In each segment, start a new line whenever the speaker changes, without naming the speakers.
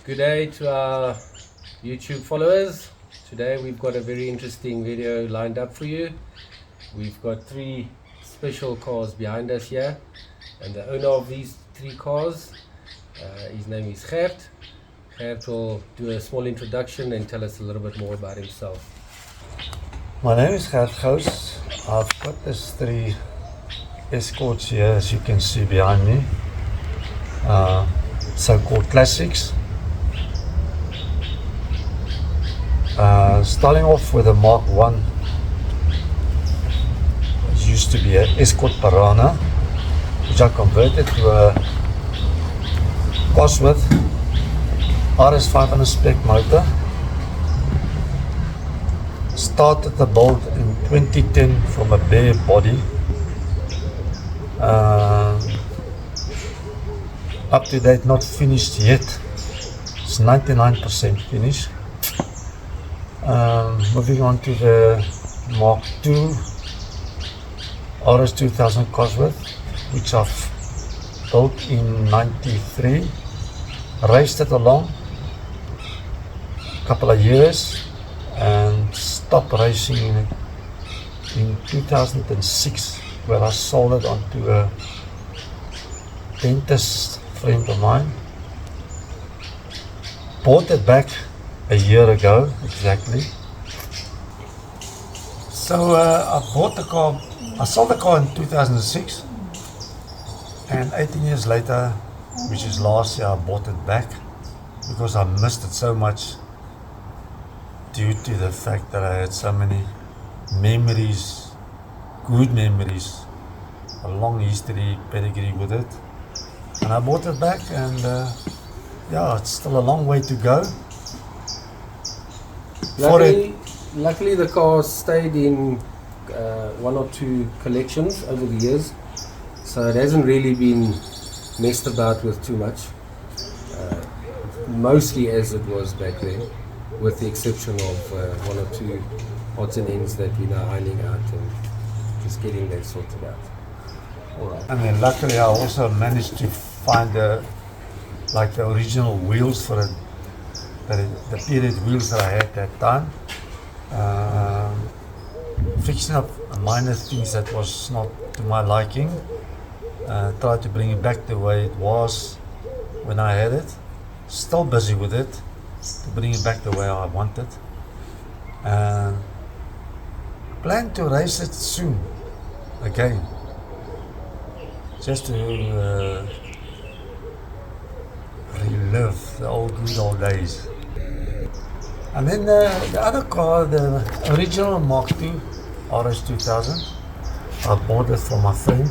Good day to our YouTube followers. Today we've got a very interesting video lined up for you. We've got three special cars behind us here, and the owner of these three cars, his name is Gert. Gert will do a small introduction and tell us a little bit more about himself.
My name is Gert Gouws. I've got these three Escorts here, as you can see behind me, so-called classics. Starting off with a Mark 1, it used to be an Escort Piranha, which I converted to a Cosworth RS500 spec motor. Started the build in 2010 from a bare body. Up to date, not finished yet. It's 99% finished. Moving on to the Mark II RS2000 Cosworth, which I've built in '93. Raced it along a couple of years and stopped racing in 2006, where I sold it onto a dentist friend of mine. Bought it back a year ago exactly. So I bought the car, I sold the car in 2006, and 18 years later, which is last year, I bought it back because I missed it so much due to the fact that I had so many memories, good memories, a long history, pedigree with it. And I bought it back, and yeah, it's still a long way to go.
Luckily the car stayed in one or two collections over the years, so it hasn't really been messed about with too much, mostly as it was back then, with the exception of one or two odds and ends that we're now ironing out and just getting that sorted out. Alright.
And then luckily I also managed to find the original wheels for it, the period wheels that I had that time. Fixing up minor things that was not to my liking. Tried to bring it back the way it was when I had it. Still busy with it, to bring it back the way I want it. Plan to race it soon, again. Just to relive the good old days. And then the other car, the original Mark II RS2000, I bought it from my friend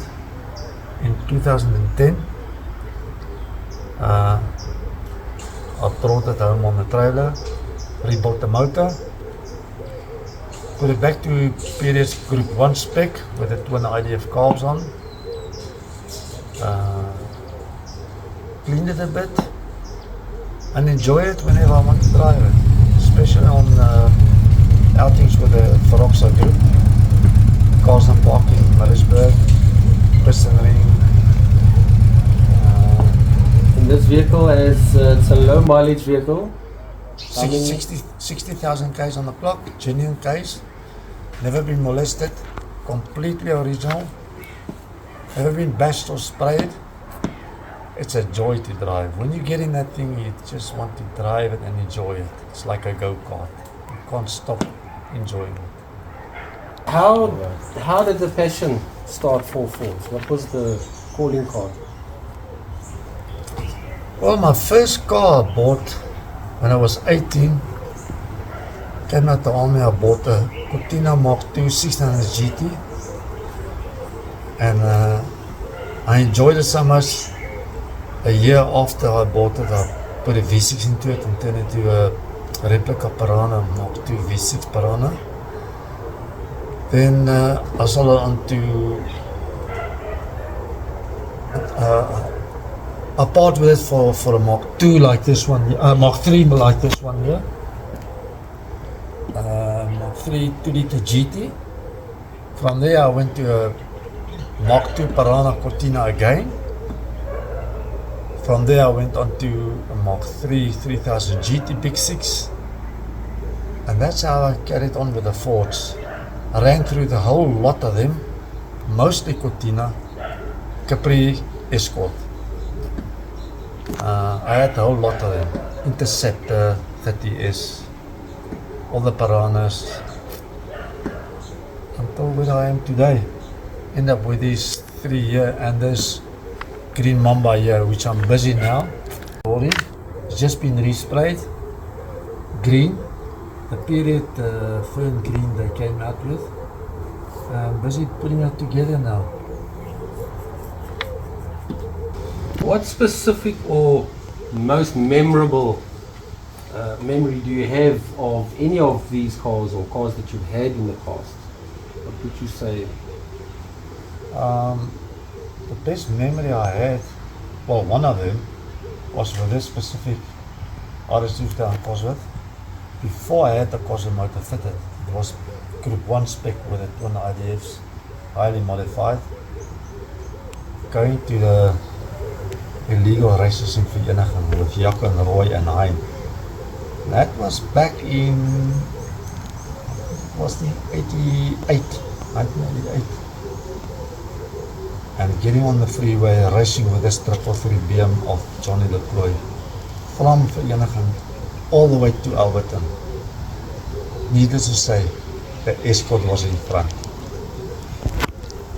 in 2010. I brought it home on the trailer, rebuilt the motor, put it back to period Group 1 spec with the twin IDF carbs on, cleaned it a bit, and enjoy it whenever I want to drive it, especially on outings with the FERROCSA group, Cars and Parking, Millersburg, Piston Ring.
And this vehicle is it's a low mileage vehicle.
60,000 Ks on the clock, genuine Ks, never been molested, completely original, never been bashed or sprayed. It's a joy to drive. When you get in that thing, you just want to drive it and enjoy it. It's like a go-kart. You can't stop enjoying it.
How did the passion start for Fords? What was the calling card?
Well, my first car I bought when I was 18, came out the army, I bought a Cortina Mark II 600 GT, and I enjoyed it so much. A year after I bought it, I put a V6 into it and turned it into a replica Piranha, Mark II V6 Piranha. Then I sold it on to, I part with it for a Mark II like this one, Mark III like this one here. Mark III 2-liter GT. From there I went to a Mark II Piranha Cortina again. From there I went on to a Mark 3 3000 GT Big 6, and that's how I carried on with the Fords. I ran through the whole lot of them, mostly Cortina, Capri, Escort. I had a whole lot of them, Interceptor, 30S, all the Piranhas, until where I am today. End up with these 3 here and this green Mamba here, which I'm busy now. It's just been resprayed green, the period fern green they came out with. I'm busy putting it together now.
What specific or most memorable memory do you have of any of these cars or cars that you've had in the past? What would you say?
The best memory I had, well, one of them was with this specific RS2000 Cosworth. Before I had the Cosworth motor fitted, it was Group 1 spec with the twin IDFs, highly modified. Going to the illegal races in Vereeniging with Gert and Roy and Hein. That was back in, was the 1988. And getting on the freeway, racing with this 333 BM of Johnny Lecloy from Vereeniging all the way to Alberton. Needless to say, the Escort was in front,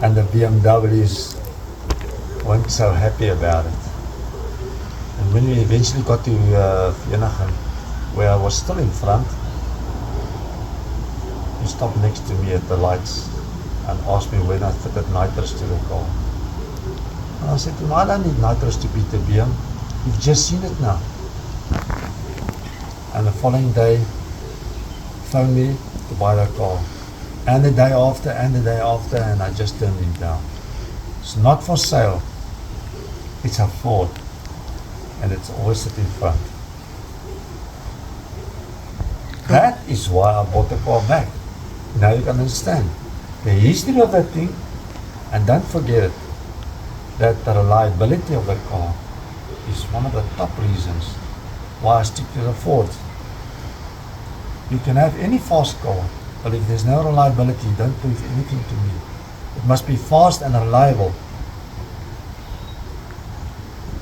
and the BMWs weren't so happy about it. And when we eventually got to Vereeniging, where I was still in front, he stopped next to me at the lights and asked me when I fitted nitrous to the car. And I said to him, I don't need nitrous to beat the BM. You've just seen it now. And the following day, phoned me to buy the car. And the day after, and I just turned him down. It's not for sale. It's a Ford. And it's always sit in front. That is why I bought the car back. Now you can understand the history of that thing, and don't forget that the reliability of the car is one of the top reasons why I stick to the Ford. You can have any fast car, but if there's no reliability, don't prove anything to me. It must be fast and reliable.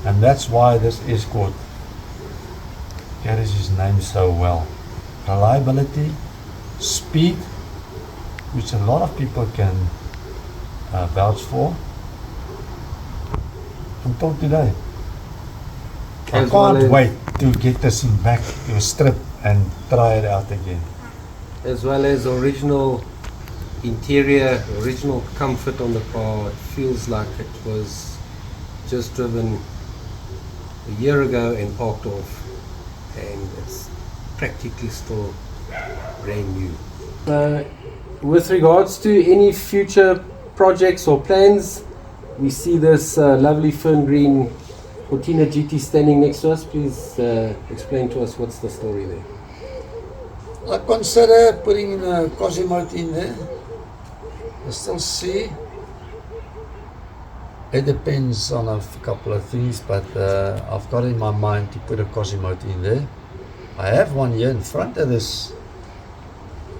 And that's why this Escort carries his name so well. Reliability, speed, which a lot of people can vouch for, until today. I can't wait to get this thing back to a strip and try it out again.
As well as original interior, original comfort on the car. It feels like it was just driven a year ago and parked off, and it's practically still brand new. With regards to any future projects or plans, we see this lovely fern green Cortina GT standing next to us. Please explain to us what's the story there.
I consider putting in a Cosimote in there. I still see. It depends on a couple of things, but I've got in my mind to put a Cosimote in there. I have one here in front of this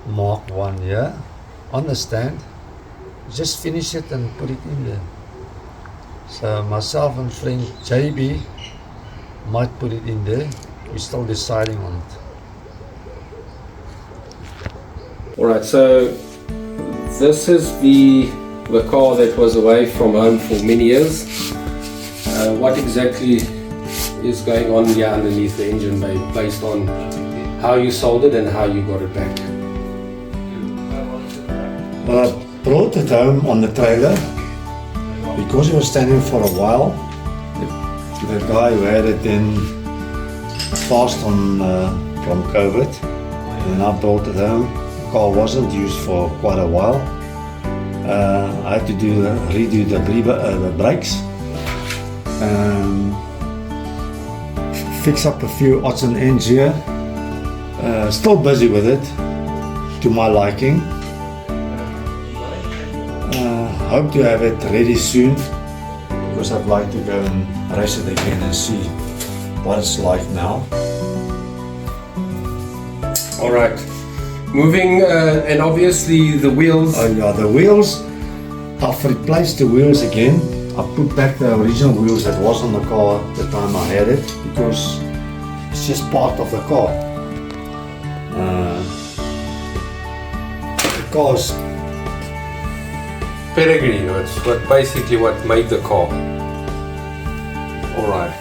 Mark 1 here on the stand. Just finish it and put it in there. So myself and friend JB might put it in there. We're still deciding on it.
Alright, so this is the car that was away from home for many years. What exactly is going on here underneath the engine bay, based on how you sold it and how you got it back?
Well, I brought it home on the trailer because it was standing for a while. The guy who had it then passed on from COVID, and I brought it home. The car wasn't used for quite a while. I had to redo the brakes, fix up a few odds and ends here. Still busy with it, to my liking. Hope to have it ready soon. because I'd like to go and race it again and see what it's like now.
Alright, moving and obviously the wheels.
Oh yeah, the wheels, I've replaced the wheels again. I put back the original wheels that was on the car the time I had it, because it's just part of the car. The car's
Pedigree, that's basically what made the car. Alright,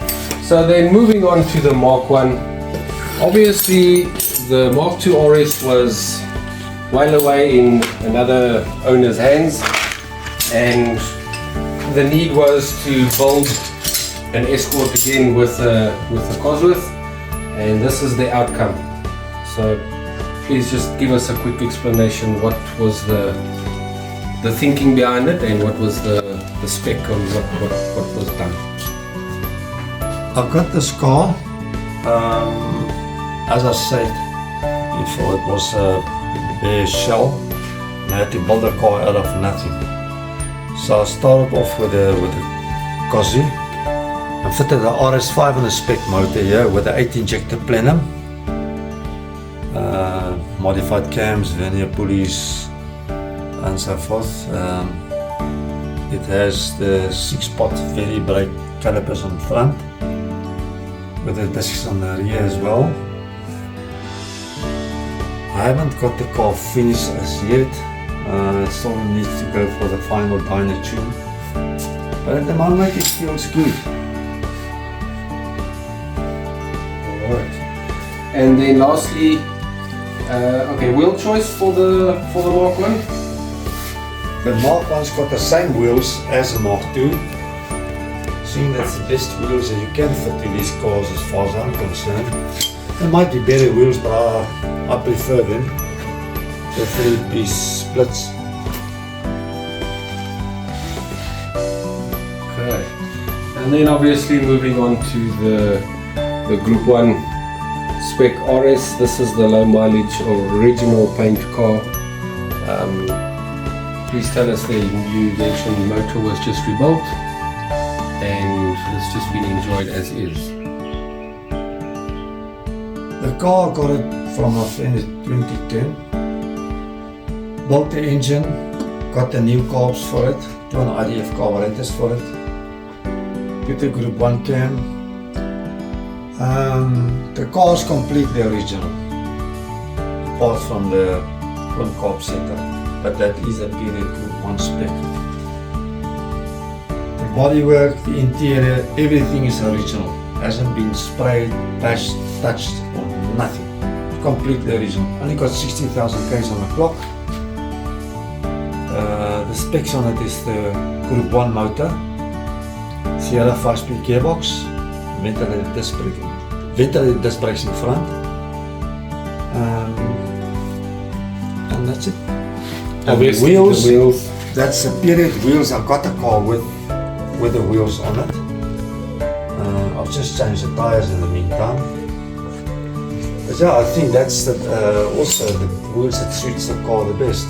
so then moving on to the Mark 1. Obviously the Mark 2 RS was well away in another owner's hands, and the need was to build an Escort again with a Cosworth, and this is the outcome. So please just give us a quick explanation. What was the thinking behind it, and what was the spec on what was done?
I've got this car, as I said before, it was a bare shell, and I had to build a car out of nothing. So I started off with a Cosy. I fitted the RS5 on the spec motor here with the 8 injector plenum, modified cams, vernier pulleys, and so forth. It has the 6-pot Ferry brake calipers on front, with the discs on the rear as well. I haven't got the car finished as yet. It still needs to go for the final dyno tune, but at the moment it feels good.
Alright, and then lastly, okay, wheel choice for the Mark 1.
The Mark 1's got the same wheels as the Mark 2. Seeing that's the best wheels that you can fit to these cars as far as I'm concerned. There might be better wheels, but I prefer them. The 3-piece splits.
Okay, and then obviously moving on to the Group 1 spec RS. This is the low mileage original paint car. Please tell us that you mentioned the motor was just rebuilt and it's just been enjoyed as is.
The car I got it from my friend in 2010. Built the engine, got the new carbs for it, 2 IDF carburetors for it, put the Group 1 cam. The car is completely original, apart from the twin carb setup, but that is a period Group 1 spec. The bodywork, the interior, everything is original, hasn't been sprayed, patched, touched or nothing. Completely original. Only got 60,000 k's on the clock. The specs on it is the Group 1 motor, Sierra 5-speed gearbox, ventilated disc brakes in front, and that's it.
Obviously the wheels.
That's the period wheels. I got the car with the wheels on it. I've just changed the tires in the meantime. But yeah, I think that's also the wheels that suits the car the best.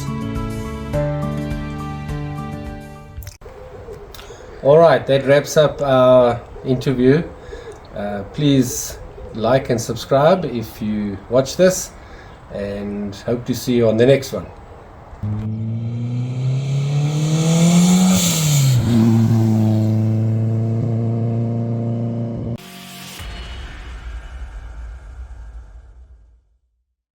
Alright, that wraps up our interview. Please like and subscribe if you watch this, and hope to see you on the next one.